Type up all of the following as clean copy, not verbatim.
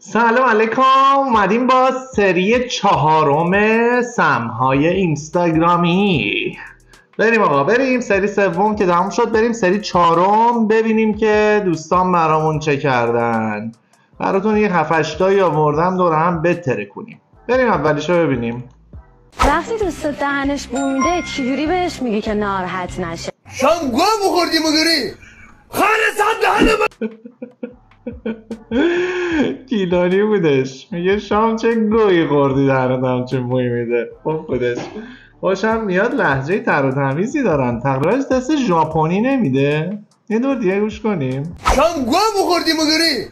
سلام علیکم. اومدیم با سری 4 سمهای اینستاگرامی. بریم آقا، بریم سری 3 که تموم شد، بریم سری 4 ببینیم که دوستان برامون چه کردن. براتون یه 7-8 تایی آوردم دور هم بتره کنیم. بریم اولیشو ببینیم. وقتی دوست دهنش بومیده چجوری بهش میگه که ناراحت نشه؟ شام گوه بخوردی مگری خالص دهنه گیلانی بودش، میگه شام چه گویی خوردی دهنت چه موی میده. خب خودش خوشم میاد، لهجه تر و تمیزی دارن، تقریبا دست ژاپنی نمیده. یه دور دیگه گوش کنیم. شام گوه بخوردی مگری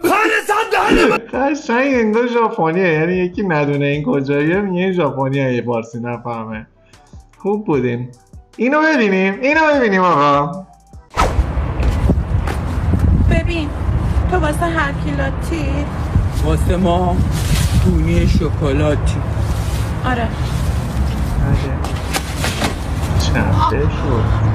خالص دهنه قشنگ انگار ژاپنیه، یعنی یکی ندونه این کجاییه میگه ژاپنیه، یه فارسی نفهمه. خوب بودیم. اینو ببینیم آقا. ببین تو واسه هر کیلاتی واسه ما دونی شکلاتی. آره چنده شد.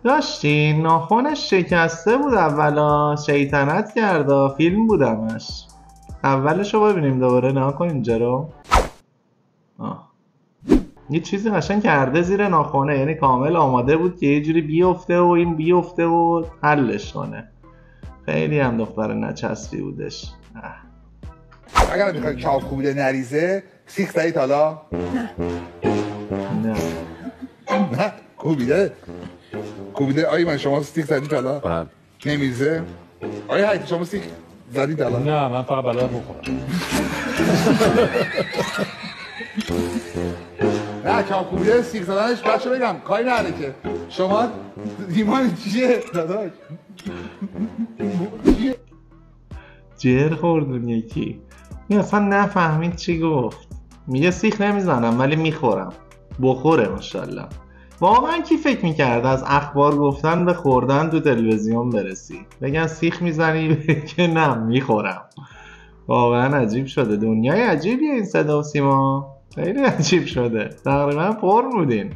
داشتی ناخونش شکسته بود اولا، شیطنت کرده، فیلم بودمش. اولشو ببینیم دوباره، نها کن اینجا رو. یه چیزی قشنگ کرده زیر ناخونه، یعنی کامل آماده بود که یه جوری بیفته و این بیفته و حلش کنه. خیلی هم دختر نچسبی بودش. اگر میخوای کاو کوبیده نریزه سیخ زدید حالا؟ نه کوبیده آیه من شما سیخ زدید حالا؟ نمیریزه؟ آیه حیث شما سیخ زدید حالا؟ نه من فقط بلدم بخورم. نه کاو کوبیده سیخ زدنش بچه بگم کاری نره که شما ایمان چیه داداش؟ جر خوردون یکی. این اصلا نفهمید چی گفت. میگه سیخ نمیزنم ولی میخورم. بخوره ماشاءالله. واقعا کی فکر میکرد از اخبار گفتن به خوردن تو تلویزیون برسی؟ بگن سیخ میزنی که نه میخورم. واقعا عجیب شده، دنیای عجیبیه این صدا و سیما. خیلی عجیب شده، تقریبا پر بودین.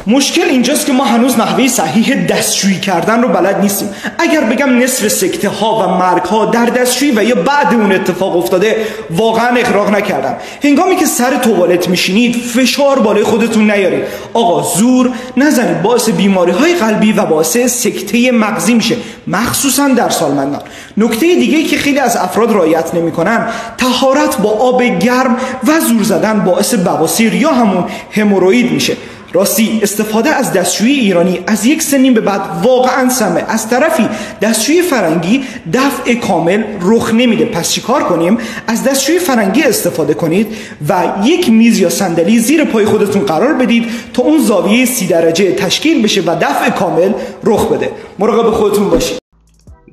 مشکل اینجاست که ما هنوز نحوه صحیح دستشویی کردن رو بلد نیستیم. اگر بگم نصف سکته ها و مرگ ها در دستشویی و یا بعد اون اتفاق افتاده، واقعا اغراق نکردم. هنگامی که سر توالت میشینید فشار بالای خودتون نیارید. آقا زور نزنید، باعث بیماری های قلبی و باعث سکته مغزی میشه، مخصوصا در سالمندان. نکته دیگه که خیلی از افراد رعایت نمیکنن، طهارت با آب گرم و زور زدن باعث بواسیر یا همون هموروئید میشه. راستی استفاده از دستشویی ایرانی از یک سنین به بعد واقعا سمه. از طرفی دستشویی فرنگی دفع کامل رخ نمیده. پس چیکار کنیم؟ از دستشویی فرنگی استفاده کنید و یک میز یا صندلی زیر پای خودتون قرار بدید تا اون زاویه 30 درجه تشکیل بشه و دفع کامل رخ بده. مراقب خودتون باشید.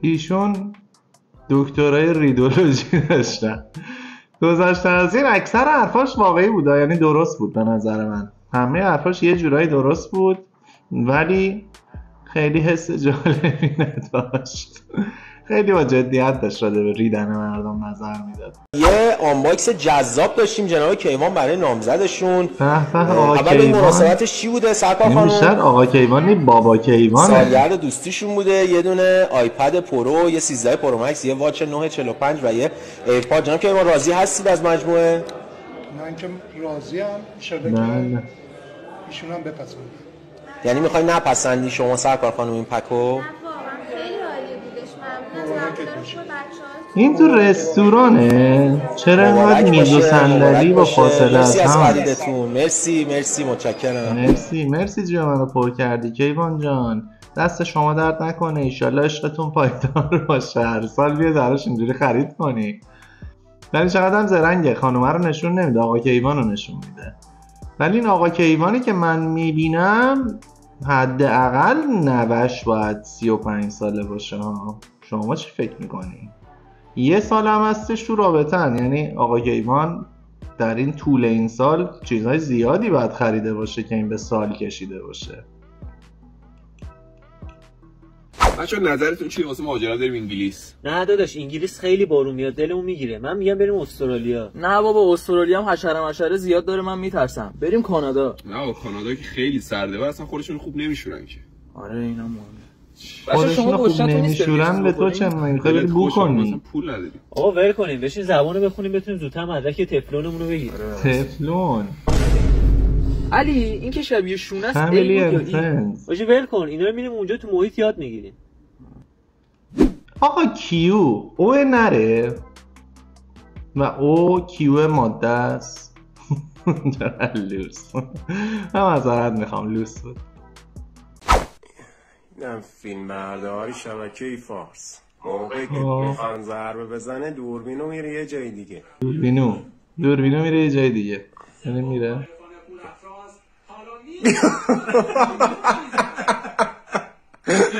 ایشون دکترای ریدولوژی داشتن. گذشته از این اکثر حرفاش واقعی بود، یعنی درست بود به نظر من. همه حرفاش یه جورایی درست بود ولی خیلی حس جالبی نداشت. خیلی با جدیت داشت راجع به ریدن مردم نظر میداد. یه آنباکس جذاب داشتیم جناب کیوان برای نامزدشون. اول این مناسبتش چی بوده سرکار خانم؟ بیشتر آقا کیوان نی بابا کیوانه. سالگرد دوستیشون بوده. یه دونه آیپد پرو، یه 13 پرو مکس، یه واچ 945 و یه ایرپاد. جناب کیوان راضی هستید از مجموعه؟ من که راضی ام، شده که ایشون هم بپسند. یعنی میخوای نپسندی شما سرکار خانم این پکو؟ واقعا خیلی عالی بودش. ممنون از بچه‌ها. این تو رستورانه؟ چرا اینقدر میز و صندلی با فاصله از هم؟ مرسی متشکرم. مرسی جا منو پر کردی کیوان جان. دست شما درد نکنه، ایشالله عشقتون پایدار باشه، هر سال بیا دراش اینجوری خرید کنی. ولی چقدر هم زرنگه، خانومه رو نشون نمیده، آقا کیوان رو نشون میده. ولی این آقا کیوانی که من میبینم حداقل نوش باید 35 ساله باشه. شما چی فکر میکنی؟ یه سال هم هستش تو رابطن، یعنی آقا کیوان در این طول این سال چیزهای زیادی باید خریده باشه که این به سال کشیده باشه. بچه‌ها نظرتون چیه واسه مهاجرت بریم انگلیس؟ نه داداش انگلیس خیلی بارون میاد دلمون میگیره. من میگم بریم استرالیا. نه بابا استرالیا هم حشره زیاد داره من میترسم. بریم کانادا. نه بابا کانادا که خیلی سرده و اصلا خودشون خوب نمیشورن که. آره اینا مهمه. خودشون خوب نمیشورن به تو چه میخوای بو کنی؟ پول نداری. آقا ول کنیم بشین زبانو بخونیم بتونیم زودتر مدرک تفلونمون رو بگیریم. تفلون علی این که شبیه شونه است باشه ول کن اینا رو میریم اونجا تو محیط یاد میگیریم. آقا کیو او نره و او کیو ماده است. لوس من معذرت میخوام لوس بود. اینم فیلم برداری شبکه فارس موقعی که میخوان ضربه بزنه دوربینو میره یه جای دیگه. دوربینو میره یه جای دیگه یعنی میره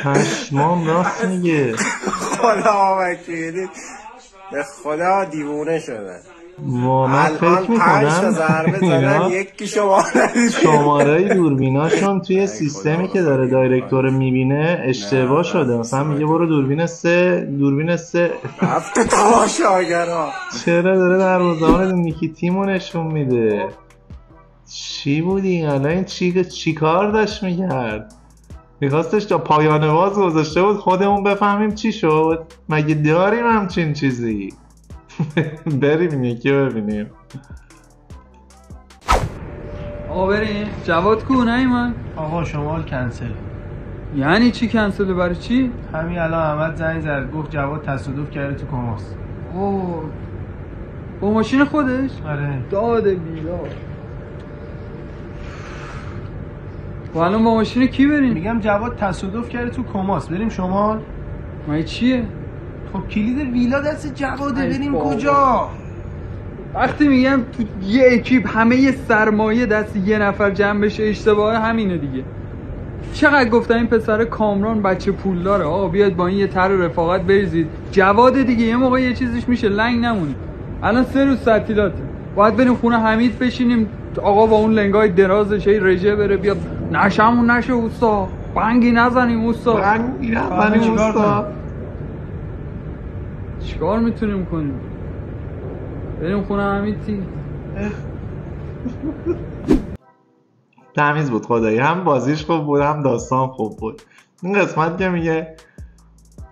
پشمام راست میگه. خدا وکیلی به خدا دیوونه شده. من فکر میکنم یکی شماره دوربیناشون توی سیستمی که داره دایرکتور میبینه اشتباه شده. مثلا میگه برو دوربین 3 رفته تماشاگرها. چرا داره در روزان نیکی تیمو نشون میده؟ چی بودی؟ الان این چی کار داشت میکرد؟ میخواستش تا پایان باز گذاشته بود خودمون بفهمیم چی شد؟ مگه داریم همچین چیزی؟ بریم این یکی رو ببینیم. آقا بریم جواد کو نیومد؟ آقا شمال کنسل. یعنی چی کنسله؟ برای چی؟ همین الان احمد زنگ زد گفت جواد تصادف کرده تو کماس. اوه با ماشین خودش؟ آره. داده بیدار. و الان با ماشین کی بریم؟ میگم جواد تصادف کرده تو کماس. بریم شمال؟ ما چیه؟ خب کلید ویلا دست جواده. بریم کجا؟ وقتی میگم تو یه اکیپ همه سرمایه دست یه نفر جمع بشه اشتباه همینه دیگه. چقدر گفتم این پسر کامران بچه پول داره. آقا بیاد با این یه طرح رفاقت بریزید. جواد دیگه یه موقع یه چیزش میشه لنگ نمونید. الان 3 روز تعطیلاته. باید بریم خونه حمید بشینیم آقا با اون لنگای درازش هی رژه بره بیاد نشمون نشه اوستا. بنگی نزنیم اوستا. چیکار میتونیم کنیم؟ بریم خونه حمیدی. تمیز بود خدایی. هم بازیش خوب بود هم داستان خوب بود. این قسمت که میگه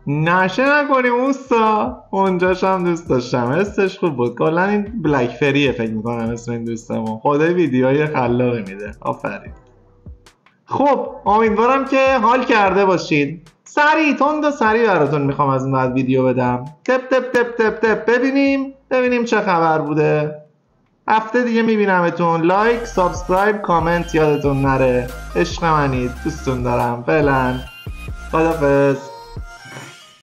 نشه نکنیم اوستا اونجاش هم دوست داشتم. حسش خوب بود. کلا این بلک فریه فکر میکنم اسم این دوستمون. خدای ویدیوهای خلاقی میده. آفرین. خب امیدوارم که حال کرده باشید. تند و سریع براتون میخوام از این بعد ویدیو بدم. تپ تپ تپ تپ تپ ببینیم چه خبر بوده. هفته دیگه میبینمتون. لایک، سابسکرایب، کامنت یادتون نره. عشق منید. دوستون دارم. فعلا خدافظ.